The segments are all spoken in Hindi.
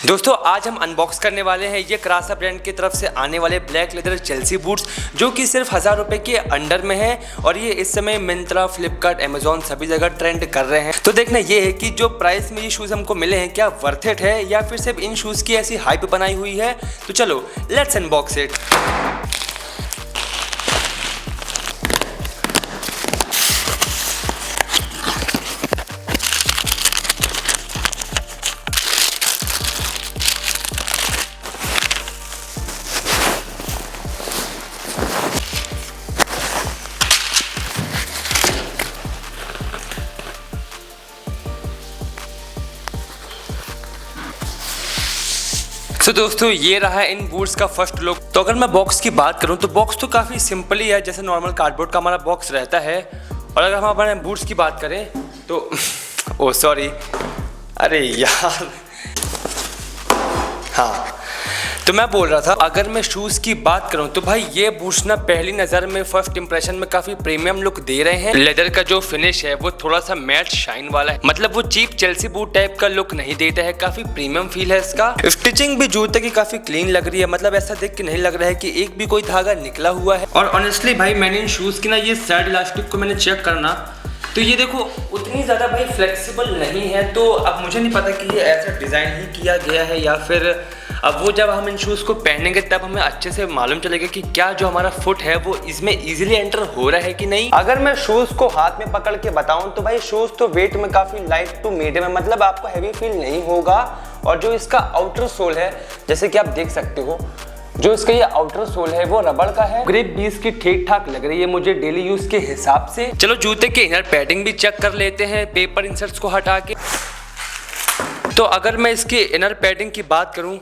दोस्तों आज हम अनबॉक्स करने वाले हैं ये क्रासा ब्रांड की तरफ से आने वाले ब्लैक लेदर चेल्सी बूट्स जो कि सिर्फ 1000 रुपए के अंडर में है और ये इस समय मिंत्रा, फ्लिपकार्ट, अमेजोन सभी जगह ट्रेंड कर रहे हैं। तो देखना ये है कि जो प्राइस में ये शूज़ हमको मिले हैं क्या वर्थ इट है या फिर सिर्फ इन शूज़ की ऐसी हाइप बनाई हुई है। तो चलो लेट्स अनबॉक्स इट। तो दोस्तों ये रहा है इन बूट्स का फर्स्ट लुक। तो अगर मैं बॉक्स की बात करूं तो बॉक्स तो काफ़ी सिंपल ही है, जैसे नॉर्मल कार्डबोर्ड का हमारा बॉक्स रहता है। और अगर हम अपने बूट्स की बात करें तो ओ सॉरी, अरे यार, हाँ तो मैं बोल रहा था अगर मैं शूज़ की बात करूं तो भाई ये बूट्स ना पहली नज़र में फर्स्ट इंप्रेशन में काफ़ी प्रीमियम लुक दे रहे हैं। लेदर का जो फिनिश है वो थोड़ा सा मैट शाइन वाला है, मतलब वो चीप चेल्सी बूट टाइप का लुक नहीं देता है, काफ़ी प्रीमियम फील है इसका। स्टिचिंग भी जूते की काफ़ी क्लीन लग रही है, मतलब ऐसा देख के नहीं लग रहा है कि एक भी कोई धागा निकला हुआ है। और ऑनेस्टली भाई मैंने इन शूज़ की ना ये साइड इलास्टिक को मैंने चेक करना तो ये देखो उतनी ज़्यादा भाई फ्लेक्सिबल नहीं है। तो अब मुझे नहीं पता कि ये ऐसा डिज़ाइन ही किया गया है या फिर अब वो जब हम इन शूज़ को पहनेंगे तब हमें अच्छे से मालूम चलेगा कि क्या जो हमारा फुट है वो इसमें इजीली एंटर हो रहा है कि नहीं। अगर मैं शूज़ को हाथ में पकड़ के बताऊं तो भाई शूज़ तो वेट में काफ़ी लाइट टू मीडियम है, मतलब आपको हैवी फील नहीं होगा। और जो इसका आउटर सोल है जैसे कि आप देख सकते हो, जो इसका ये आउटर सोल है वो रबड़ का है। ग्रिप भी इसकी ठीक ठाक लग रही है मुझे डेली यूज के हिसाब से। चलो जूते के इनर पैडिंग भी चेक कर लेते हैं पेपर इंसर्ट्स को हटा के। तो अगर मैं इसके इनर पैडिंग की बात करूं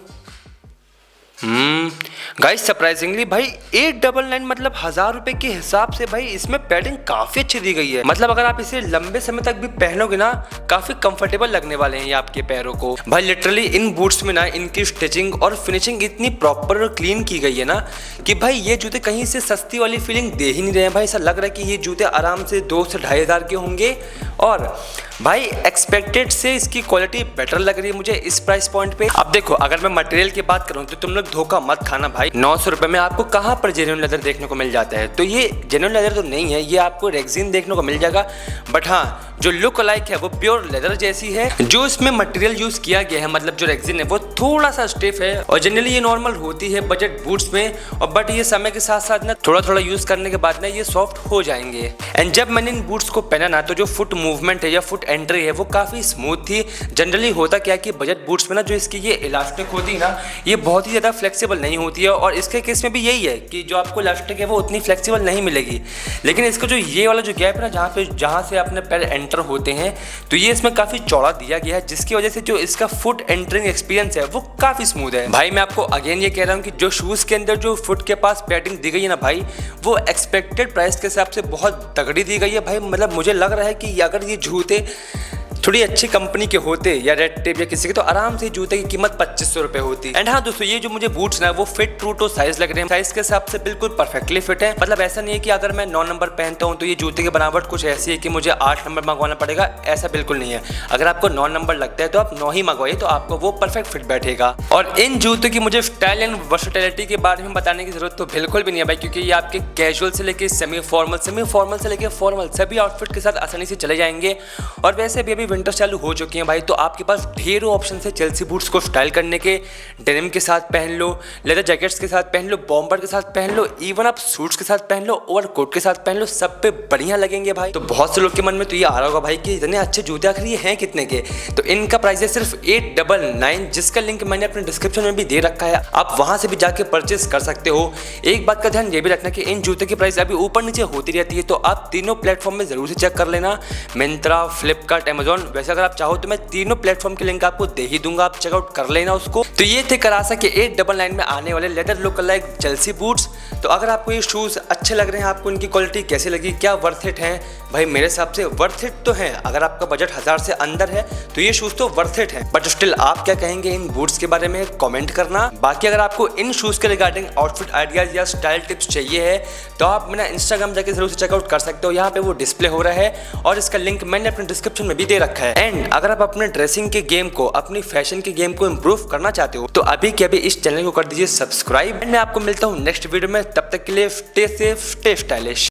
गाइस सरप्राइजिंगली भाई 899 मतलब 1000 रुपए के हिसाब से भाई इसमें पैडिंग काफी अच्छी दी गई है। मतलब अगर आप इसे लंबे समय तक भी पहनोगे ना काफी कंफर्टेबल लगने वाले हैं ये आपके पैरों को। भाई लिटरली इन बूट्स में ना इनकी स्टिचिंग और फिनिशिंग इतनी प्रॉपर और क्लीन की गई है ना कि भाई ये जूते कहीं से सस्ती वाली फीलिंग दे ही नहीं रहे हैं। भाई ऐसा लग रहा है कि ये जूते आराम से 2 से 2500 के होंगे। और भाई एक्सपेक्टेड से इसकी क्वालिटी बेटर लग रही है मुझे इस प्राइस पॉइंट पे। अब देखो अगर मैं मटेरियल की बात करूं तो तुम लोग धोखा मत खाना भाई, 900 रुपए में आपको कहां पर जेन्युइन लेदर देखने को मिल जाता है। तो ये जेन्युइन लेदर तो नहीं है, ये आपको रेक्सिन देखने को मिल जाएगा। बट हाँ जो लुक लाइक है वो प्योर लेदर जैसी है। जो इसमें मटेरियल यूज किया गया है मतलब जो रेक्सिन है वो थोड़ा सा स्टिफ है और जनरली ये नॉर्मल होती है बजट बूट्स में। और बट ये समय के साथ साथ ना थोड़ा थोड़ा यूज करने के बाद ना ये सॉफ्ट हो जाएंगे। एंड जब मैंने इन बूट्स को पहना ना तो जो फुट मूवमेंट है या फुट एंट्री है वो काफी स्मूथ थी। जनरली होता क्या कि बजट बूट्स में ना जो इसकी ये इलास्टिक होती है ना ये बहुत ही ज्यादा फ्लेक्सिबल नहीं होती है और इसके केस में भी यही है कि जो आपको इलास्टिक है वो उतनी फ्लेक्सिबल नहीं मिलेगी। लेकिन इसका जो ये वाला जो गैप है ना जहाँ से अपने पैर एंटर होते हैं तो ये इसमें काफी चौड़ा दिया गया है, जिसकी वजह से जो इसका फुट एंटरिंग एक्सपीरियंस है वो काफी स्मूथ है। भाई मैं आपको अगेन ये कह रहा हूँ कि जो शूज के अंदर जो फुट के पास पैडिंग दी गई है ना भाई वो एक्सपेक्टेड प्राइस के हिसाब से बहुत तगड़ी दी गई है भाई। मतलब मुझे लग रहा है कि अगर ये जूते थोड़ी अच्छी कंपनी के होते या रेड टेप या किसी के तो आराम से जूते की कीमत 2500 रुपए होती। एंड हाँ दोस्तों ये जो मुझे बूट्स ना वो फिट ट्रू टू साइज लग रहे हैं, साइज के हिसाब से बिल्कुल परफेक्टली फिट है। मतलब ऐसा नहीं है कि अगर मैं 9 नंबर पहनता हूँ तो ये जूते की बनावट कुछ ऐसी है कि मुझे 8 नंबर मंगवाना पड़ेगा, ऐसा बिल्कुल नहीं है। अगर आपको 9 नंबर लगता है तो आप 9 ही मंगवाइए तो आपको वो परफेक्ट फिट बैठेगा। और इन जूतों की मुझे स्टाइल एंड वर्सेटिलिटी के बारे में बताने की जरूरत तो बिल्कुल भी नहीं है भाई, क्योंकि ये आपके कैजुअल से लेके सेमी फॉर्मल से लेके फॉर्मल सभी आउटफिट के साथ आसानी से चले जाएंगे। और वैसे भी अभी विंटर चालू हो चुकी है भाई तो आपके पास ढेरों ऑप्शन है चेल्सी बूट्स को स्टाइल करने के। डेनिम के साथ पहन लो, लेदर जैकेट्स के साथ पहन लो, बॉम्बर के साथ पहन लो, इवन आप सूट्स के साथ पहन लो, ओवरकोट के साथ पहन लो, सब पे बढ़िया लगेंगे भाई। तो बहुत से लोग के मन में तो ये आ रहा होगा भाई कि इतने अच्छे जूते आखिर ये हैं कितने के। तो इनका प्राइस है सिर्फ 899 जिसका लिंक मैंने अपने डिस्क्रिप्शन में भी दे रखा है, आप वहां से भी जाके परचेस कर सकते हो। एक बात का ध्यान ये भी रखना कि इन जूते की प्राइस अभी ऊपर नीचे होती रहती है तो आप तीनों प्लेटफॉर्म में जरूर से चेक कर लेना, मिंत्रा, फ्लिपकार्ट, अमेजोन। वैसे अगर आप चाहो तो मैं तीनों प्लेटफॉर्म के लिंक आपको दे ही दूंगा, आप चेकआउट कर लेना उसको। तो ये थे क्रासा के 899 में आने वाले leather look like Chelsea boots. तो अगर आपको ये शूज़ अच्छे लग रहे हैं, आपको इनकी क्वालिटी कैसी लगी, क्या वर्थ इट है, भाई मेरे हिसाब से वर्थ इट तो है। अगर आपका बजट 1000 से अंदर है तो ये शूज तो वर्थ इट है। बट स्टिल आप क्या कहेंगे इन बूट्स के बारे में, कमेंट करना। बाकी अगर आपको इन शूज के रिगार्डिंग आउटफिट आइडियाज या स्टाइल टिप्स चाहिए है तो आप मेरा इंस्टाग्राम जाके जरूर से चेकआउट कर सकते हो। यहाँ पे वो डिस्प्ले हो रहा है और इसका लिंक मैंने अपने डिस्क्रिप्शन में भी दे रखा है। एंड अगर आप अपने ड्रेसिंग के गेम को, अपनी फैशन के गेम को इंप्रूव करना चाहते हो तो अभी के अभी इस चैनल को कर दीजिए सब्सक्राइब। एंड मैं आपको मिलता हूँ नेक्स्ट वीडियो में, तब तक के लिए स्टे सेफ, स्टे स्टाइलिश।